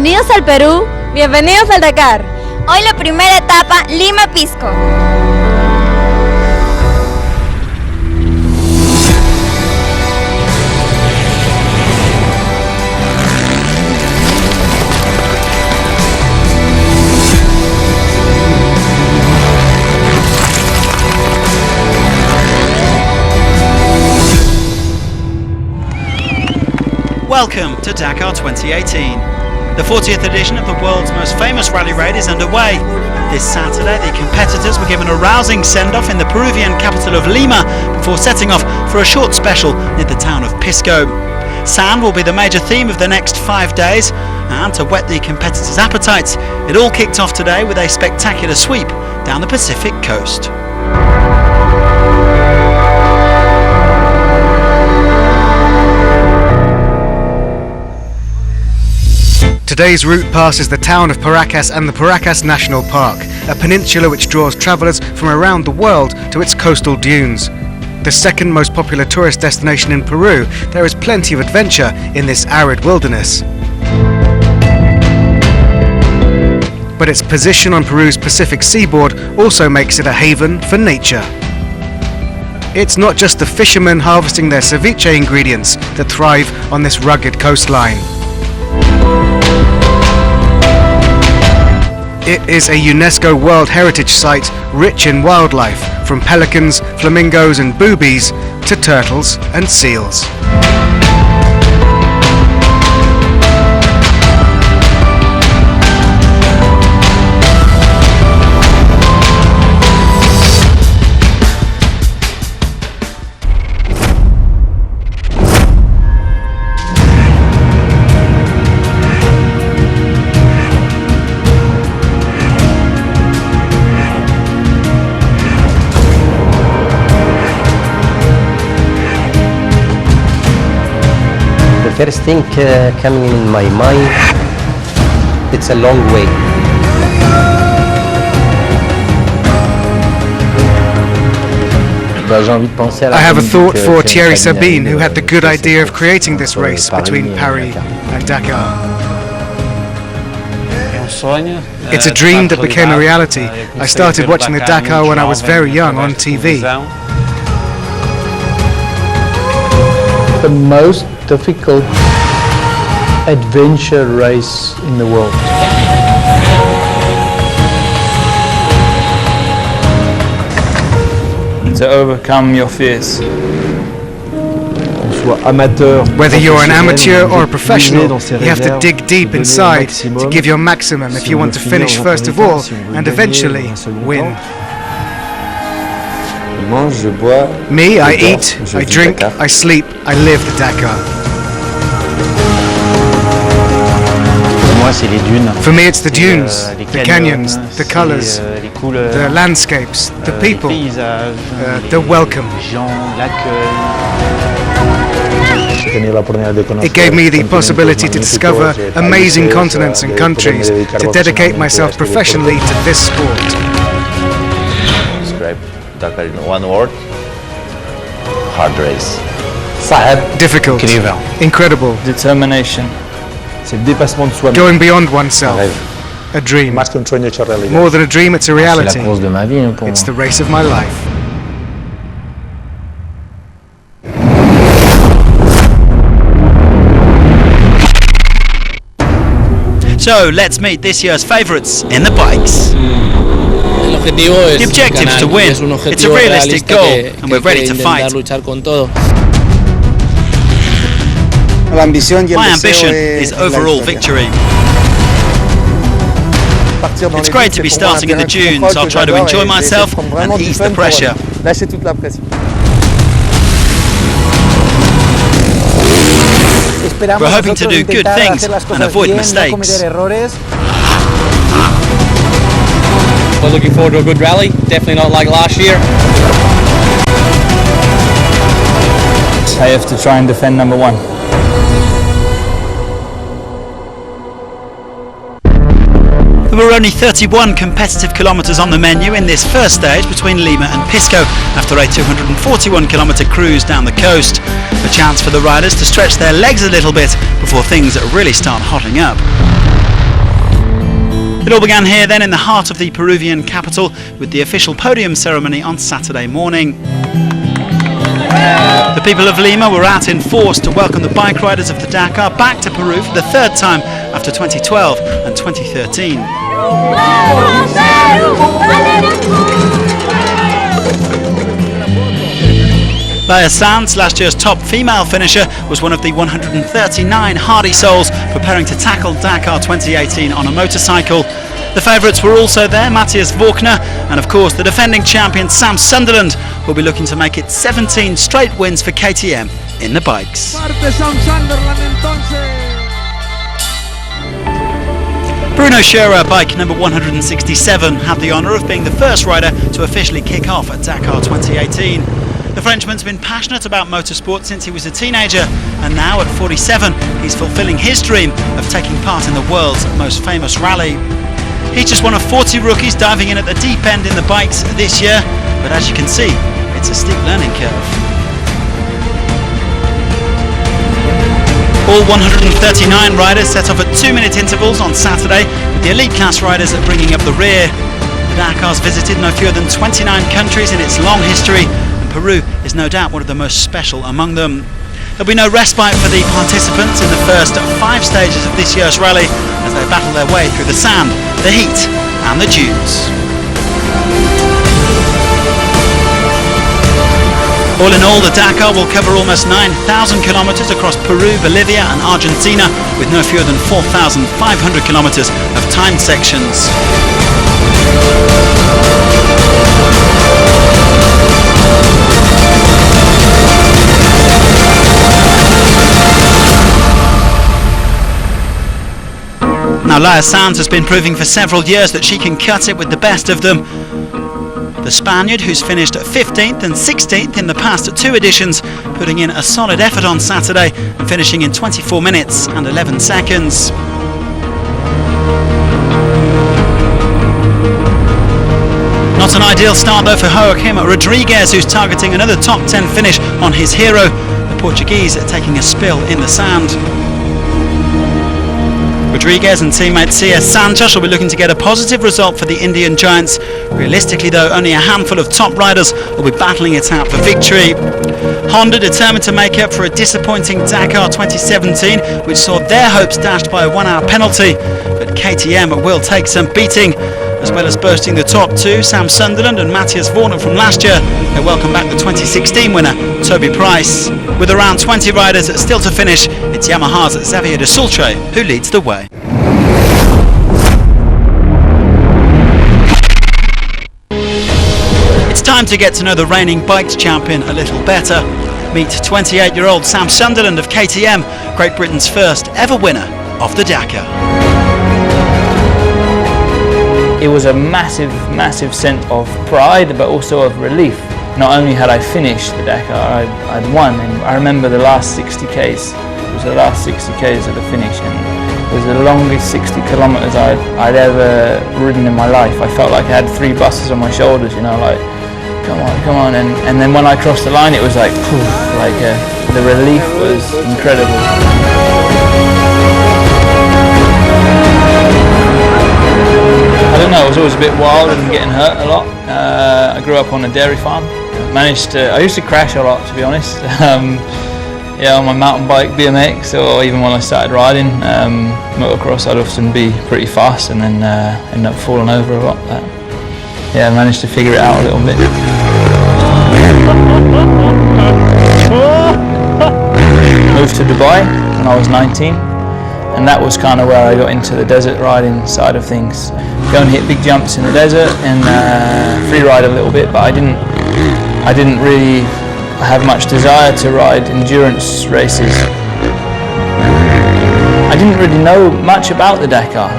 Bienvenidos al Perú. Bienvenidos al Dakar. Hoy la primera etapa, Lima-Pisco. Welcome to Dakar 2018. The 40th edition of the world's most famous rally raid is underway. This Saturday, the competitors were given a rousing send-off in the Peruvian capital of Lima before setting off for a short special near the town of Pisco. Sand will be the major theme of the next 5 days, and to whet the competitors' appetites, it all kicked off today with a spectacular sweep down the Pacific coast. Today's route passes the town of Paracas and the Paracas National Park, a peninsula which draws travellers from around the world to its coastal dunes. The second most popular tourist destination in Peru, there is plenty of adventure in this arid wilderness. But its position on Peru's Pacific seaboard also makes it a haven for nature. It's not just the fishermen harvesting their ceviche ingredients that thrive on this rugged coastline. It is a UNESCO World Heritage Site rich in wildlife, from pelicans, flamingos and boobies to turtles and seals. The first thing coming in my mind, it's a long way. I have a thought for Thierry Sabine, who had the good idea of creating this race between Paris and Dakar. It's a dream that became a reality. I started watching the Dakar when I was very young on TV. The most difficult adventure race in the world. To overcome your fears. Whether you're an amateur or a professional, you have to dig deep inside to give your maximum if you want to finish first of all and eventually win. Me, I eat, I drink, I sleep, I live the Dakar. For me it's the dunes, the canyons, the colors, the landscapes, the people, the welcome. It gave me the possibility to discover amazing continents and countries, to dedicate myself professionally to this sport. Dakar in one word: hard race. Difficult, incredible, determination, going beyond oneself, a dream. More than a dream, it's a reality. It's the race of my life. So let's meet this year's favourites in the bikes. The objective is to win. It's a realistic goal and we're ready to fight. My ambition is overall victory. It's great to be starting in the dunes. I'll try to enjoy myself and ease the pressure. We're hoping to do good things and avoid mistakes. We're looking forward to a good rally, definitely not like last year. I have to try and defend number one. There were only 31 competitive kilometres on the menu in this first stage between Lima and Pisco after a 241-kilometre cruise down the coast. A chance for the riders to stretch their legs a little bit before things really start hotting up. It all began here then in the heart of the Peruvian capital with the official podium ceremony on Saturday morning. The people of Lima were out in force to welcome the bike riders of the Dakar back to Peru for the third time after 2012 and 2013. Laia Sanz, last year's top female finisher, was one of the 139 hardy souls preparing to tackle Dakar 2018 on a motorcycle. The favourites were also there, Matthias Walkner, and of course the defending champion Sam Sunderland will be looking to make it 17 straight wins for KTM in the bikes. Bruno Scherer, bike number 167, had the honour of being the first rider to officially kick off at Dakar 2018. The Frenchman's been passionate about motorsport since he was a teenager, and now at 47 he's fulfilling his dream of taking part in the world's most famous rally. He's just one of 40 rookies diving in at the deep end in the bikes this year, but as you can see, it's a steep learning curve. All 139 riders set off at 2-minute intervals on Saturday, with the elite class riders bringing up the rear. The Dakar's visited no fewer than 29 countries in its long history, and Peru is no doubt one of the most special among them. There'll be no respite for the participants in the first 5 stages of this year's rally as they battle their way through the sand, the heat and the dunes. All in all, the Dakar will cover almost 9,000 kilometres across Peru, Bolivia and Argentina, with no fewer than 4,500 kilometres of timed sections. Now Laia Sanz has been proving for several years that she can cut it with the best of them. The Spaniard, who's finished 15th and 16th in the past 2 editions, putting in a solid effort on Saturday and finishing in 24 minutes and 11 seconds. Not an ideal start though for Joaquim Rodrigues, who's targeting another top 10 finish on his hero, the Portuguese taking a spill in the sand. Rodrigues and teammate C.S. Santos will be looking to get a positive result for the Indian Giants. Realistically though, only a handful of top riders will be battling it out for victory. Honda determined to make up for a disappointing Dakar 2017, which saw their hopes dashed by a 1-hour penalty. But KTM will take some beating. As well as boasting the top 2, Sam Sunderland and Matthias Walkner from last year, they welcome back the 2016 winner, Toby Price. With around 20 riders still to finish, it's Yamaha's Xavier de Sultre who leads the way. It's time to get to know the reigning bikes champion a little better. Meet 28-year-old Sam Sunderland of KTM, Great Britain's first ever winner of the Dakar. It was a massive, massive sense of pride, but also of relief. Not only had I finished the Dakar, I'd won, and I remember the last 60 Ks. It was the last 60 Ks of the finish, and it was the longest 60 kilometers I'd ever ridden in my life. I felt like I had 3 buses on my shoulders, you know, like, come on, come on. And then when I crossed the line, it was like, poof, like the relief was incredible. I don't know, I was always a bit wild and getting hurt a lot. I grew up on a dairy farm. I used to crash a lot, to be honest. Yeah, on my mountain bike, BMX, or even when I started riding motocross, I'd often be pretty fast and then end up falling over a lot. But yeah, I managed to figure it out a little bit. Moved to Dubai when I was 19. And that was kind of where I got into the desert riding side of things. Go and hit big jumps in the desert and free ride a little bit, but I didn't really have much desire to ride endurance races. I didn't really know much about the Dakar.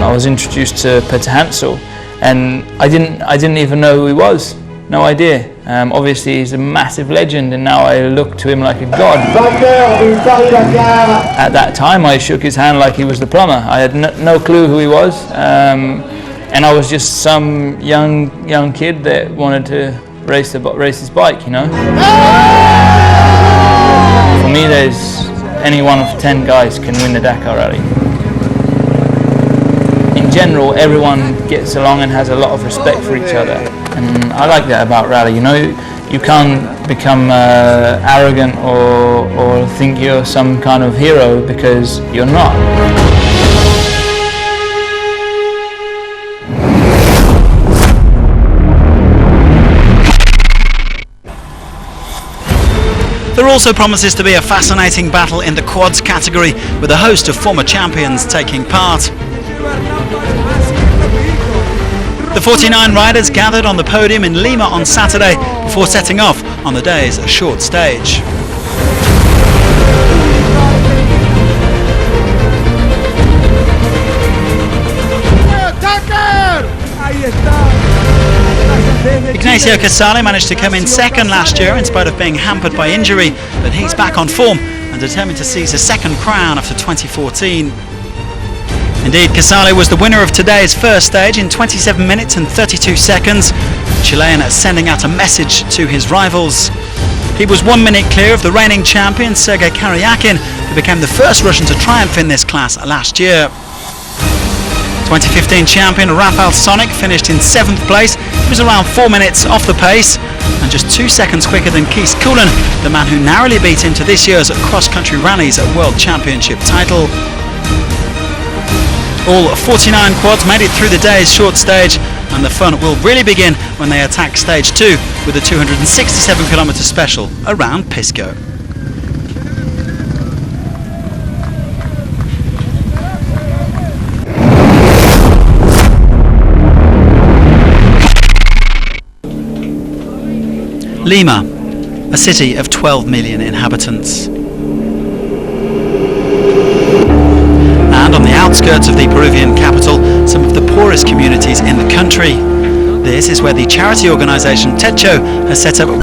I was introduced to Peter Hansel, and I didn't even know who he was. No idea. Obviously he's a massive legend, and now I look to him like a god. At that time I shook his hand like he was the plumber. I had no clue who he was, and I was just some young kid that wanted to race his bike, you know. For me, there's any one of 10 guys can win the Dakar Rally. in general, everyone gets along and has a lot of respect for each other. And I like that about rally. You know, you can't become arrogant or think you're some kind of hero, because you're not. There also promises to be a fascinating battle in the quads category, with a host of former champions taking part. The 49 riders gathered on the podium in Lima on Saturday before setting off on the day's short stage. Ignacio Casale managed to come in second last year in spite of being hampered by injury, but he's back on form and determined to seize a second crown after 2014. Indeed, Casale was the winner of today's first stage in 27 minutes and 32 seconds. The Chilean sending out a message to his rivals. He was 1 minute clear of the reigning champion Sergei Karyakin, who became the first Russian to triumph in this class last year. 2015 champion Rafael Sonic finished in 7th place. He was around 4 minutes off the pace and just 2 seconds quicker than Kees Koelen, the man who narrowly beat him to this year's cross-country rallies World Championship title. All 49 quads made it through the day's short stage, and the fun will really begin when they attack stage 2 with the 267km special around Pisco. Lima, a city of 12 million inhabitants. And on the outskirts of the Peruvian capital, some of the poorest communities in the country. This is where the charity organisation Techo has set up